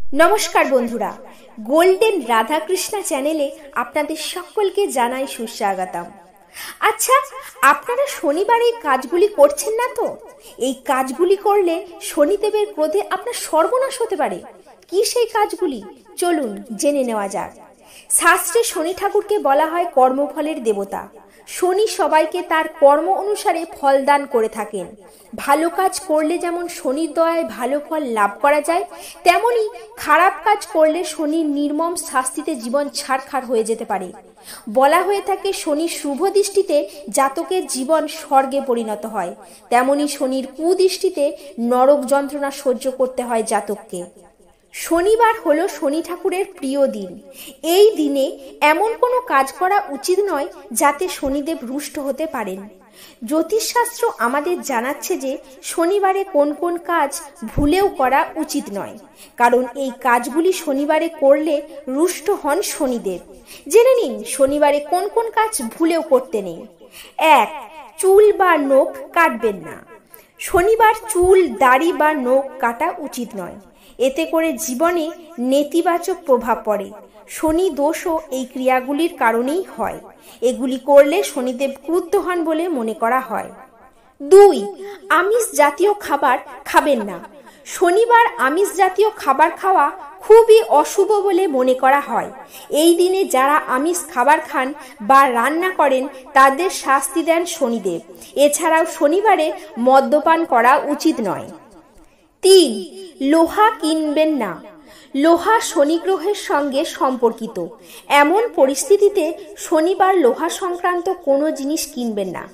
নমস্কার বন্ধুরা, গোল্ডেন রাধাকৃষ্ণা চ্যানেলে আপনাদের সকলকে জানাই সুস্বাগতম। আচ্ছা, আপনারা শনিবার এই কাজগুলি করছেন না তো? এই কাজগুলি করলে শনিদেবের ক্রোধে আপনার সর্বনাশ হতে পারে। কি সেই কাজগুলি? চলুন জেনে নেওয়া যাক। শাস্ত্রে শনি ঠাকুরকে বলা হয় কর্মফলের দেবতা। শনি সবাইকে তার কর্ম অনুসারে ফল দান করে থাকেন। ভালো কাজ করলে যেমন শনির দয়ায় ভালো ফল লাভ করা যায়, তেমনি খারাপ কাজ করলে শনির নির্মম শাস্তিতে জীবন ছারখার হয়ে যেতে পারে। বলা হয়ে থাকে শনির শুভ দৃষ্টিতে জাতকের জীবন স্বর্গে পরিণত হয়, তেমনি শনির কুদৃষ্টিতে নরক যন্ত্রণা সহ্য করতে হয় জাতককে। শনিবার হলো শনি ঠাকুরের প্রিয় দিন। এই দিনে এমন কোনো কাজ করা উচিত নয় যাতে শনিদেব রুষ্ট হতে পারেন। জ্যোতিষশাস্ত্র আমাদের জানাচ্ছে যে শনিবারে কোন কোন কাজ ভুলেও করা উচিত নয়, কারণ এই কাজগুলি শনিবারে করলে রুষ্ট হন শনিদেব। জেনে নিন শনিবারে কোন কোন কাজ ভুলেও করতে নেই। 1. চুল বা নখ কাটবেন না। শনিবার চুল, দাড়ি বা নখ কাটা উচিত নয়। এতে করে জীবনে নেতিবাচক প্রভাব পড়ে। শনি দোষও এই ক্রিয়াগুলির কারণেই হয়। এগুলি করলে শনিদেব ক্রুদ্ধ হন বলে মনে করা হয়। 2. আমিষ জাতীয় খাবার খাবেন না। শনিবার আমিষ জাতীয় খাবার খাওয়া খুবই অশুভ বলে মনে করা হয়। এই দিনে যারা আমিষ খাবার খান বা রান্না করেন তাদের শাস্তি দেন শনিদেব। এছাড়াও শনিবারে মদ্যপান করা উচিত নয়। 3. লোহা কিনবেন না। লোহা শনি গ্রহের সঙ্গে সম্পর্কিত। এমন পরিস্থিতিতে শনিবার লোহা সংক্রান্ত কোনো জিনিস কিনবেন না।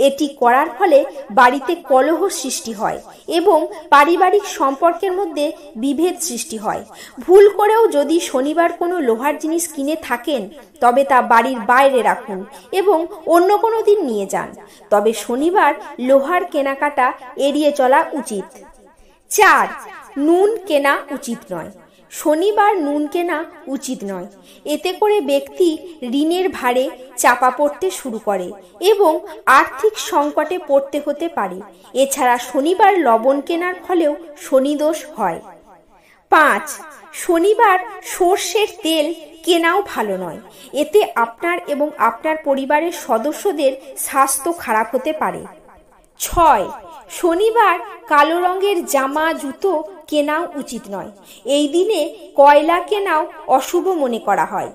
এটি করার ফলে বাড়িতে কলহ সৃষ্টি হয় এবং পারিবারিক সম্পর্কের মধ্যে বিভেদ সৃষ্টি হয়। ভুল করেও যদি শনিবার কোনো লোহার জিনিস কিনে থাকেন তবে তা বাড়ির বাইরে রাখুন এবং অন্য কোনো দিন নিয়ে যান। তবে শনিবার লোহার কেনাকাটা এড়িয়ে চলা উচিত। 4. নুন কেনা উচিত নয়। শনিবার নুন কেনা উচিত নয়। এতে করে ব্যক্তি ঋণের ভারে চাপা পড়তে শুরু করে এবং আর্থিক সংকটে পড়তে হতে পারে। এছাড়া শনিবার লবণ কেনার ফলেও শনিদোষ হয়। 5. শনিবার সর্ষের তেল কেনাও ভালো নয়। এতে আপনার এবং আপনার পরিবারের সদস্যদের স্বাস্থ্য খারাপ হতে পারে। 6. শনিবার কালো রঙের জামা জুতো কেনাও উচিত নয়। এই দিনে কয়লা কেনাও অশুভ মনে করা হয়।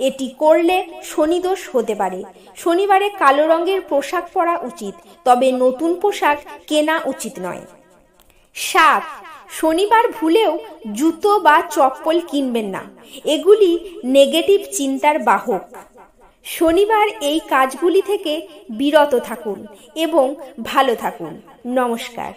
এটি করলে শনিদোষ হতে পারে। শনিবারে কালো রঙের পোশাক পরা উচিত, তবে নতুন পোশাক কেনা উচিত নয়। 7. শনিবার ভুলেও জুতো বা চপ্পল কিনবেন না। এগুলি নেগেটিভ চিন্তার বাহক। শনিবার এই কাজগুলি থেকে বিরত থাকুন এবং ভালো থাকুন। নমস্কার।